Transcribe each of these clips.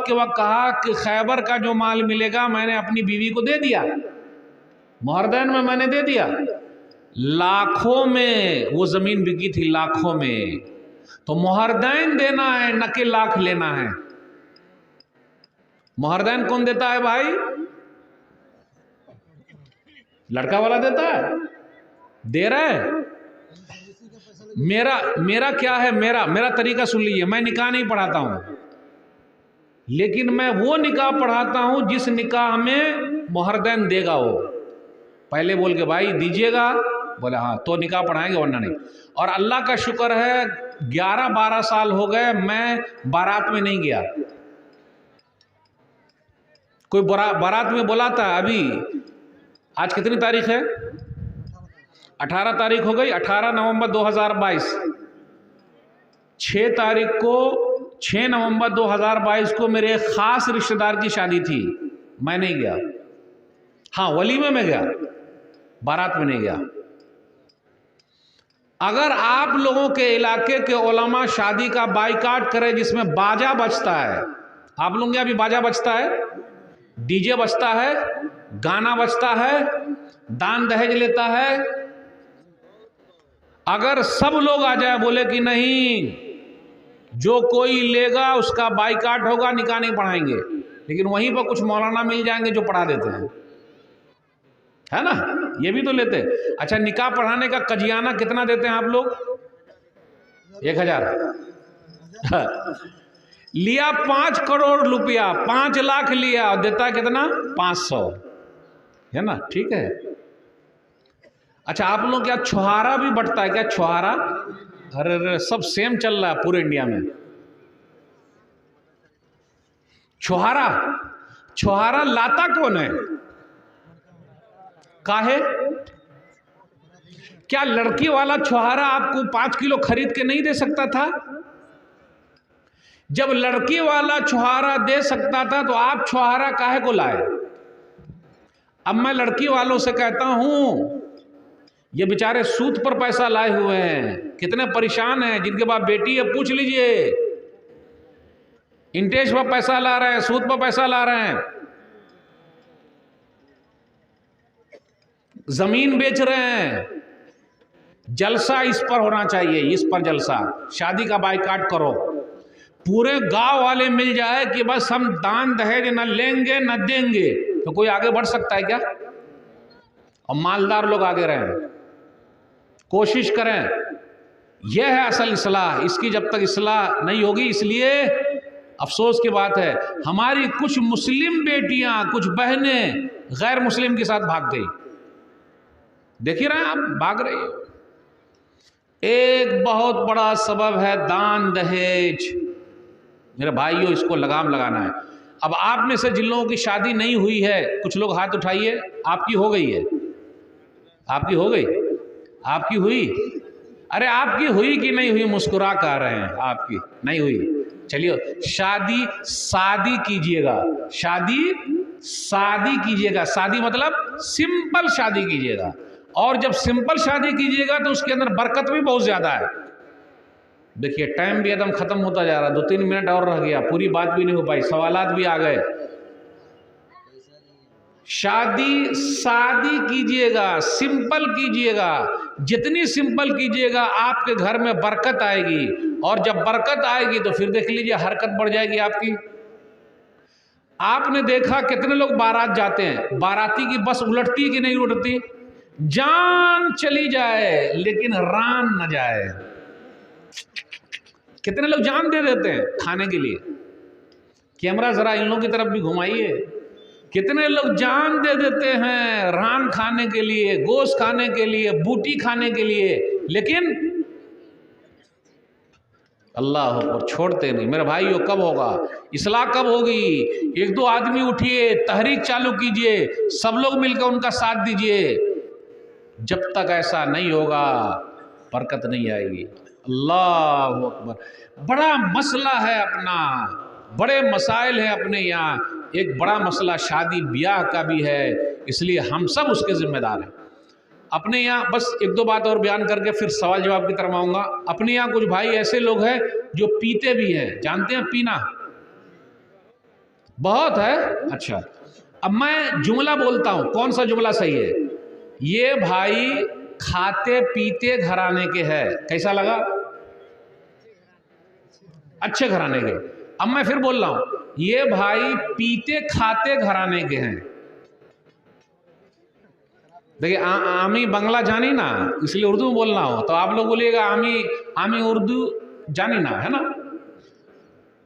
के वक्त कहा कि खैबर का जो माल मिलेगा मैंने अपनी बीवी को दे दिया, मुहरदैन में मैंने दे दिया। लाखों में वो जमीन बिकी थी, लाखों में। तो मुहरदैन देना है न कि लाख लेना है। मुहरदैन कौन देता है भाई? लड़का वाला देता है, दे रहा है। मेरा क्या है, मेरा तरीका सुन लीजिए। मैं निकाह नहीं पढ़ाता हूं, लेकिन मैं वो निकाह पढ़ाता हूं जिस निकाह में मुहरदैन देगा। वो पहले बोल के भाई दीजिएगा, बोले हाँ तो निकाह पढ़ाएंगे, वरना नहीं। और अल्लाह का शुक्र है 11-12 साल हो गए मैं बारात में नहीं गया। कोई बारात में बोला था अभी, आज कितनी तारीख है? 18 तारीख हो गई। 18 नवंबर 2022, 6 नवंबर 2022 को मेरे एक खास रिश्तेदार की शादी थी, मैं नहीं गया। हाँ वलीमे में गया, बारात में नहीं गया। अगर आप लोगों के इलाके के उलमा शादी का बाइकाट करें जिसमें बाजा बजता है, आप लोगों के यहाँ भी बाजा बजता है, डीजे बजता है, गाना बजता है, दान दहेज लेता है, अगर सब लोग आ जाए बोले कि नहीं जो कोई लेगा उसका बाइकाट होगा, निकाह नहीं पढ़ाएंगे, लेकिन वहीं पर कुछ मौलाना मिल जाएंगे जो पढ़ा देते हैं, है ना, ये भी तो लेते हैं। अच्छा निकाह पढ़ाने का कजियाना कितना देते हैं आप लोग? 1000 लिया, 5 करोड़ रुपया, 5 लाख लिया और देता है कितना? 500, है ना, ठीक है। अच्छा आप लोग क्या छुहारा भी बंटता है क्या? छुहारा, अरे सब सेम चल रहा है पूरे इंडिया में। छुहारा लाता कौन है? काहे? क्या लड़की वाला छुहारा आपको 5 किलो खरीद के नहीं दे सकता था? जब लड़की वाला छुहारा दे सकता था तो आप छुहारा काहे को लाए? अब मैं लड़की वालों से कहता हूं, ये बेचारे सूद पर पैसा लाए हुए हैं, कितने परेशान हैं, जिनके पास बेटी है पूछ लीजिए, इंटरेस्ट पर पैसा ला रहे हैं, सूद पर पैसा ला रहे हैं, जमीन बेच रहे हैं। जलसा इस पर होना चाहिए, इस पर जलसा, शादी का बाइकाट करो, पूरे गांव वाले मिल जाए कि बस हम दान दहेज न लेंगे न देंगे, तो कोई आगे बढ़ सकता है क्या? और मालदार लोग आगे रहें, कोशिश करें, यह है असल इस्लाह। इसकी जब तक इस्लाह नहीं होगी, इसलिए अफसोस की बात है हमारी कुछ मुस्लिम बेटियां, कुछ बहनें गैर मुस्लिम के साथ भाग गई। देख ही रहे हैं आप, भाग रही है। एक बहुत बड़ा सबब है दान दहेज। मेरे भाइयों इसको लगाम लगाना है। अब आप में से जिन लोगों की शादी नहीं हुई है, कुछ लोग हाथ उठाइए, आपकी हो गई है? आपकी हो गई? आपकी हुई? अरे आपकी हुई कि नहीं हुई? मुस्कुरा कर रहे हैं, आपकी नहीं हुई। चलिए शादी कीजिएगा, शादी कीजिएगा। शादी मतलब सिंपल शादी कीजिएगा, और जब सिंपल शादी कीजिएगा तो उसके अंदर बरकत भी बहुत ज्यादा है। देखिए टाइम भी एकदम खत्म होता जा रहा है, 2-3 मिनट और रह गया, पूरी बात भी नहीं हो पाई, सवालात भी आ गए। शादी कीजिएगा, सिंपल कीजिएगा, जितनी सिंपल कीजिएगा आपके घर में बरकत आएगी, और जब बरकत आएगी तो फिर देख लीजिए हरकत बढ़ जाएगी आपकी। आपने देखा कितने लोग बारात जाते हैं, बाराती की बस उलटती कि नहीं उलटती? जान चली जाए लेकिन रान न जाए। कितने लोग जान दे देते हैं खाने के लिए। कैमरा जरा इन लोगों की तरफ भी घुमाइए, कितने लोग जान दे देते हैं रान खाने के लिए, गोश्त खाने के लिए, बूटी खाने के लिए, लेकिन अल्लाह पर छोड़ते नहीं। मेरे भाइयों कब होगा इस्लाह? कब होगी? 1-2 आदमी उठिए, तहरीक चालू कीजिए, सब लोग मिलकर उनका साथ दीजिए। जब तक ऐसा नहीं होगा बरकत नहीं आएगी। अल्लाह अकबर। बड़ा मसला है अपना, बड़े मसाइल हैं अपने यहाँ। एक बड़ा मसला शादी ब्याह का भी है, इसलिए हम सब उसके जिम्मेदार हैं। अपने यहाँ बस 1-2 बात और बयान करके फिर सवाल जवाब की तरफ आऊँगा। अपने यहाँ कुछ भाई ऐसे लोग हैं जो पीते भी हैं, जानते हैं पीना? बहुत है। अच्छा, अब मैं जुमला बोलता हूं, कौन सा जुमला सही है? ये भाई खाते पीते घराने के हैं। कैसा लगा? अच्छे घराने के। अब मैं फिर बोल रहा हूं, ये भाई पीते खाते घराने के हैं। देखिए आमी बंगला जानी ना, इसलिए उर्दू में बोलना हो तो आप लोग बोलिएगा आमी आमी उर्दू जानी ना, है ना।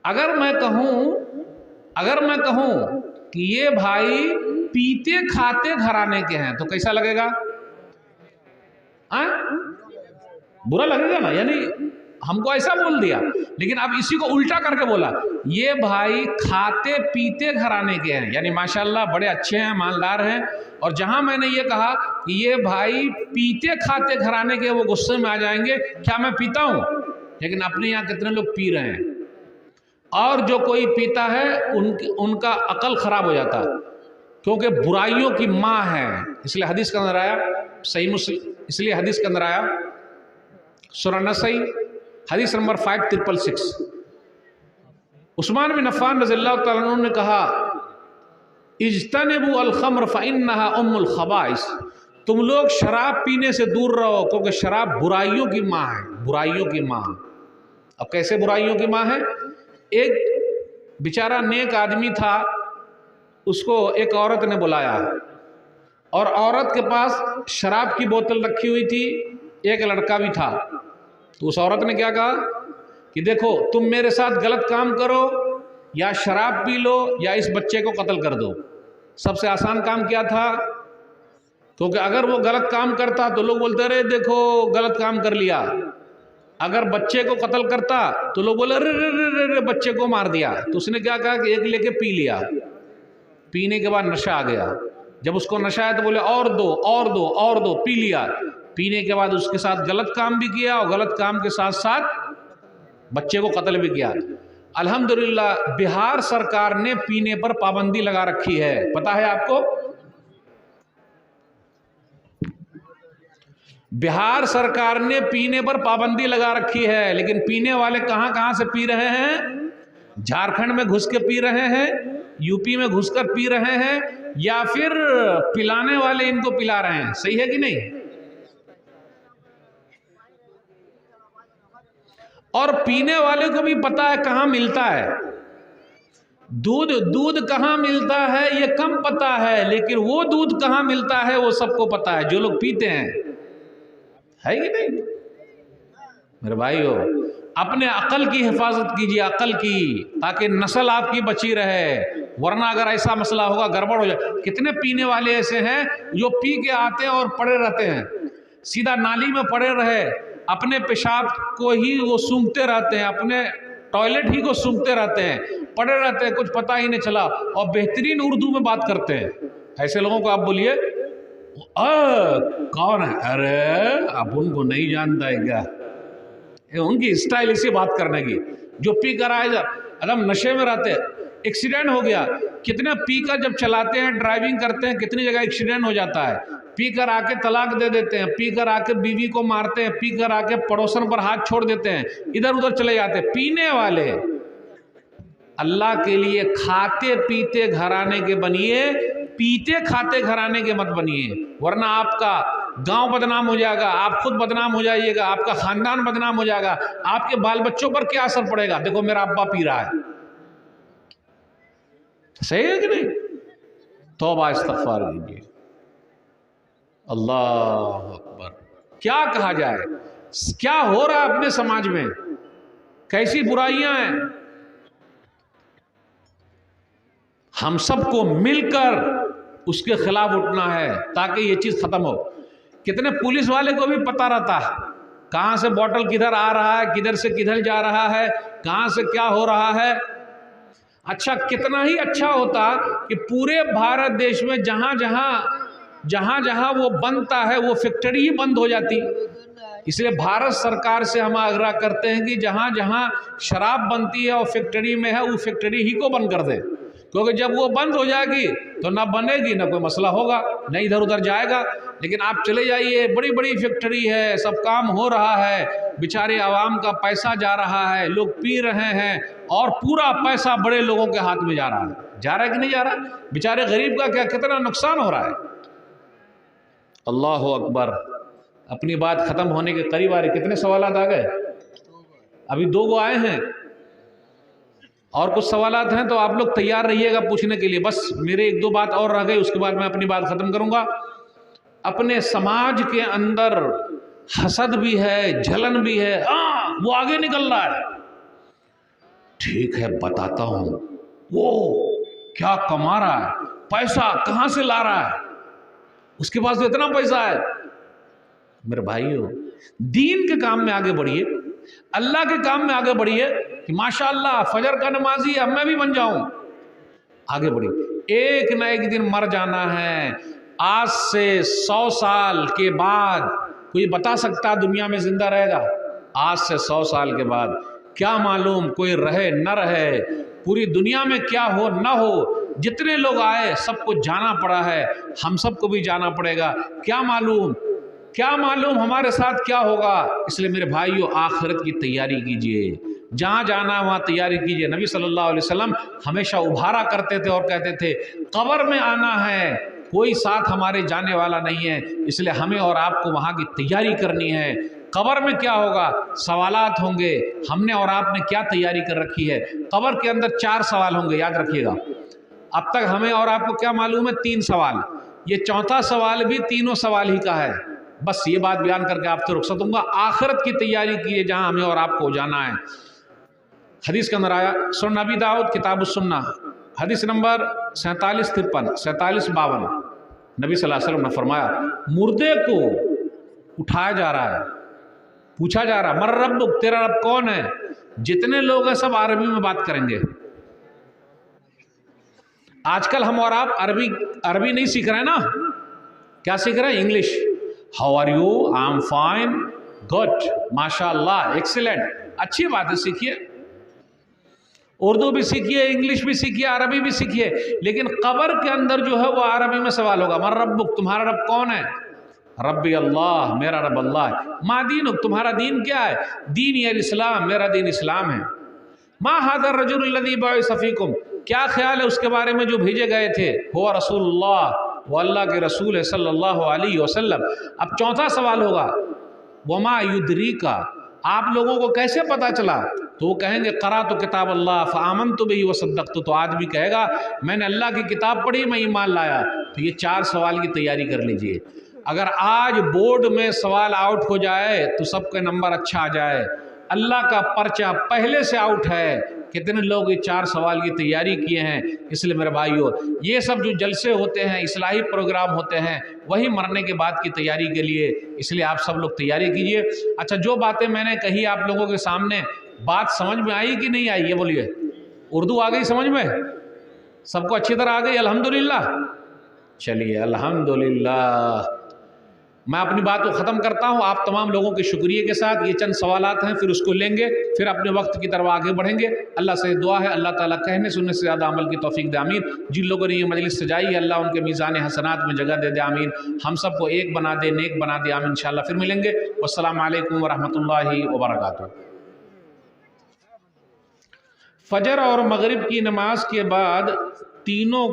अगर मैं कहूं कि ये भाई पीते खाते घराने के हैं तो कैसा लगेगा? बुरा लगेगा ना। यानी हमको ऐसा बोल दिया, लेकिन अब इसी को उल्टा करके बोला, ये भाई खाते पीते घराने के हैं, यानी माशाल्लाह बड़े अच्छे हैं, मालदार हैं। और जहां मैंने ये कहा कि ये भाई पीते खाते घराने के, वो गुस्से में आ जाएंगे, क्या मैं पीता हूं? लेकिन अपने यहाँ कितने लोग पी रहे हैं, और जो कोई पीता है उनका अकल खराब हो जाता है, क्योंकि बुराइयों की माँ है। इसलिए हदीस के अंदर आया, सही मुस्लिम, इसलिए हदीस के अंदर आया सूरह नसई हदीस नंबर 5666, उस्मान बिन अफ़्फ़ान रज़ियल्लाहु तआला अन्हु ने कहा, इज्तनिबू अल खम्र फ़इन्नहा उम्मुल ख़बाइस, तुम लोग शराब पीने से दूर रहो, क्योंकि शराब बुराइयों की माँ है, बुराइयों की माँ। अब कैसे बुराइयों की माँ है? एक बेचारा नेक आदमी था, उसको एक औरत ने बुलाया, और औरत के पास शराब की बोतल रखी हुई थी, एक लड़का भी था। तो उस औरत ने क्या कहा कि देखो, तुम मेरे साथ गलत काम करो, या शराब पी लो, या इस बच्चे को कत्ल कर दो। सबसे आसान काम क्या था? क्योंकि अगर वो गलत काम करता तो लोग बोलते रहे देखो गलत काम कर लिया, अगर बच्चे को कत्ल करता तो लोग बोले अरे रे रे बच्चे को मार दिया। तो उसने क्या कहा कि एक लेके पी लिया, पीने के बाद नशा आ गया। जब उसको नशा आया तो बोले और दो और दो और दो, पी लिया। पीने के बाद उसके साथ गलत काम भी किया, और गलत काम के साथ साथ बच्चे को कत्ल भी किया। अल्हम्दुलिल्लाह बिहार सरकार ने पीने पर पाबंदी लगा रखी है, पता है आपको? बिहार सरकार ने पीने पर पाबंदी लगा रखी है, लेकिन पीने वाले कहां कहां से पी रहे हैं? झारखंड में घुस के पी रहे हैं, यूपी में घुसकर पी रहे हैं, या फिर पिलाने वाले इनको पिला रहे हैं। सही है कि नहीं? और पीने वाले को भी पता है कहां मिलता है दूध कहां मिलता है ये कम पता है, लेकिन वो दूध कहां मिलता है वो सबको पता है, जो लोग पीते हैं। है कि नहीं मेरे भाइयों? अपने अकल की हिफाजत कीजिए, अकल की, ताकि नस्ल आपकी बची रहे, वरना अगर ऐसा मसला होगा गड़बड़ हो जाए। कितने पीने वाले ऐसे हैं जो पी के आते हैं और पड़े रहते हैं, सीधा नाली में पड़े रहे, अपने पेशाब को ही वो सूंघते रहते हैं, अपने टॉयलेट ही को सूंघते रहते हैं, पड़े रहते हैं, कुछ पता ही नहीं चला, और बेहतरीन उर्दू में बात करते हैं। ऐसे लोगों को आप बोलिए कौन है? अरे आप उनको नहीं जानता है क्या? उनकी स्टाइल इसी बात करने की, जो पी कर आए एकदम नशे में रहते हैं। एक्सीडेंट हो गया, कितने पी कर जब चलाते हैं, ड्राइविंग करते हैं, कितनी जगह एक्सीडेंट हो जाता है। पी कर आके तलाक दे देते हैं, पी कर आके बीवी को मारते हैं, पी कर आके पड़ोसन पर हाथ छोड़ देते हैं, इधर उधर चले जाते हैं। पीने वाले अल्लाह के लिए खाते पीते घराने के बनिए, पीते खाते घराने के मत बनिए, वरना आपका गांव बदनाम हो जाएगा, आप खुद बदनाम हो जाइएगा, आपका खानदान बदनाम हो जाएगा, आपके बाल बच्चों पर क्या असर पड़ेगा? देखो मेरा अब्बा पी रहा है। सही है कि नहीं? तौबा इस्तग़फ़ार कीजिए। अल्लाह अकबर। क्या कहा जाए, क्या हो रहा है अपने समाज में, कैसी बुराइयां हैं। हम सबको मिलकर उसके खिलाफ उठना है ताकि ये चीज खत्म हो। कितने पुलिस वाले को भी पता रहता है कहां से बोतल किधर आ रहा है, किधर से किधर जा रहा है, कहां से क्या हो रहा है। अच्छा, कितना ही अच्छा होता कि पूरे भारत देश में जहां जहां वो बनता है वो फैक्ट्री ही बंद हो जाती। इसलिए भारत सरकार से हम आग्रह करते हैं कि जहां जहां शराब बनती है और फैक्ट्री में है, वो फैक्ट्री ही को बंद कर दे, क्योंकि जब वो बंद हो जाएगी तो ना बनेगी, ना कोई मसला होगा, ना इधर उधर जाएगा। लेकिन आप चले जाइए, बड़ी बड़ी फैक्ट्री है, सब काम हो रहा है, बेचारे आवाम का पैसा जा रहा है, लोग पी रहे हैं और पूरा पैसा बड़े लोगों के हाथ में जा रहा है कि नहीं जा रहा? बेचारे गरीब का क्या कितना नुकसान हो रहा है। अल्लाह अकबर। अपनी बात ख़त्म होने के करीब आ रही, कितने सवालात आ गए? अभी 2 गो आए हैं और कुछ सवालात हैं, तो आप लोग तैयार रहिएगा पूछने के लिए। बस मेरे 1-2 बात और रह गई, उसके बाद मैं अपनी बात ख़त्म करूँगा। अपने समाज के अंदर हसद भी है, जलन भी है। हाँ, वो आगे निकल रहा है, ठीक है बताता हूँ, वो क्या कमा रहा है, पैसा कहाँ से ला रहा है, उसके पास तो इतना पैसा है। मेरे भाइयों, दीन के काम में आगे बढ़िए, अल्लाह के काम में आगे बढ़िए कि माशाअल्लाह फजर का नमाजी अब मैं भी बन जाऊं। आगे बढ़िए, एक ना एक दिन मर जाना है। आज से 100 साल के बाद कोई बता सकता दुनिया में जिंदा रहेगा? आज से 100 साल के बाद क्या मालूम कोई रहे न रहे, पूरी दुनिया में क्या हो न हो। जितने लोग आए सबको जाना पड़ा है, हम सबको भी जाना पड़ेगा। क्या मालूम हमारे साथ क्या होगा। इसलिए मेरे भाइयों, आखिरत की तैयारी कीजिए, जहाँ जाना वहाँ तैयारी कीजिए। नबी सल्लल्लाहु अलैहि वसल्लम हमेशा उभारा करते थे और कहते थे कब्र में आना है, कोई साथ हमारे जाने वाला नहीं है, इसलिए हमें और आपको वहाँ की तैयारी करनी है। कब्र में क्या होगा, सवालात होंगे, हमने और आपने क्या तैयारी कर रखी है। कब्र के अंदर 4 सवाल होंगे, याद रखिएगा। अब तक हमें और आपको क्या मालूम है? 3 सवाल। ये 4था सवाल भी तीनों सवाल ही का है। बस ये बात बयान करके आपसे रुखसत दूंगा। आखिरत की तैयारी कीजिए जहां हमें और आपको जाना है। हदीस के अंदर आया, सुनन नबी दाऊद किताब सुन्ना, हदीस नंबर 4753 4752, नबी सल्लल्लाहु अलैहि वसल्लम ने फरमाया, मुर्दे को उठाया जा रहा है, पूछा जा रहा है, मर रब्बुक, तेरा रब कौन है। जितने लोग हैं सब अरबी में बात करेंगे। आजकल हम और आप अरबी नहीं सीख रहे हैं ना, क्या सीख रहे हैं? English. How are you, I am fine, good, माशाअल्लाह, एक्सीलेंट। अच्छी बात है, सीखिए, उर्दू भी सीखिए, इंग्लिश भी सीखिए, अरबी भी सीखिए, लेकिन कब्र के अंदर जो है वो अरबी में सवाल होगा। मर रब्बुक, तुम्हारा रब कौन है? रब्बी अल्लाह, मेरा रब अल्लाह है। मा दीनुक, तुम्हारा दीन क्या है? दीन या इस्लाम, मेरा दीन इस्लाम है। मा हादर रजुल लज़ी बअस फीकुम, क्या ख्याल है उसके बारे में जो भेजे गए थे? हुवा रसूलुल्लाह, वो अल्लाह के रसूल है सल्लल्लाहु अलैहि वसल्लम। अब 4था सवाल होगा, वमा युद्रीका, आप लोगों को कैसे पता चला? तो वो कहेंगे क़रा तो किताब अल्लाह फ़आमनतु बिही व सद्दक़तु, तो आदमी कहेगा मैंने अल्लाह की किताब पढ़ी, मैं ईमान लाया। तो ये 4 सवाल की तैयारी कर लीजिए। अगर आज बोर्ड में सवाल आउट हो जाए तो सबके नंबर अच्छा आ जाए। अल्लाह का पर्चा पहले से आउट है। कितने लोग ये 4 सवाल की तैयारी किए हैं। इसलिए मेरे भाइयों, ये सब जो जलसे होते हैं, इस्लाही प्रोग्राम होते हैं, वही मरने के बाद की तैयारी के लिए। इसलिए आप सब लोग तैयारी कीजिए। अच्छा, जो बातें मैंने कही आप लोगों के सामने, बात समझ में आई कि नहीं आई? ये बोलिए। उर्दू आ गई समझ में? सबको अच्छी तरह आ गई? अल्हम्दुलिल्लाह। चलिए, अल्हम्दुलिल्लाह। मैं अपनी बात को ख़त्म करता हूँ आप तमाम लोगों के शुक्रिया के साथ। ये चंद सवालात हैं, फिर उसको लेंगे, फिर अपने वक्त की तरफ आगे बढ़ेंगे। अल्लाह से दुआ है अल्लाह ताला कहने सुनने से ज़्यादा अमल की तौफीक दे, आमीन। जिन लोगों ने ये मजलिस सजाई है अल्लाह उनके मीज़ान हसनात में जगह दे दे, आमीन। हम सबको एक बना दे, नेक बना दे, आमीन। इंशाअल्लाह फिर मिलेंगे। अस्सलामु अलैकुम व रहमतुल्लाहि व बरकातुहू। फजर और मगरिब की नमाज के बाद तीनों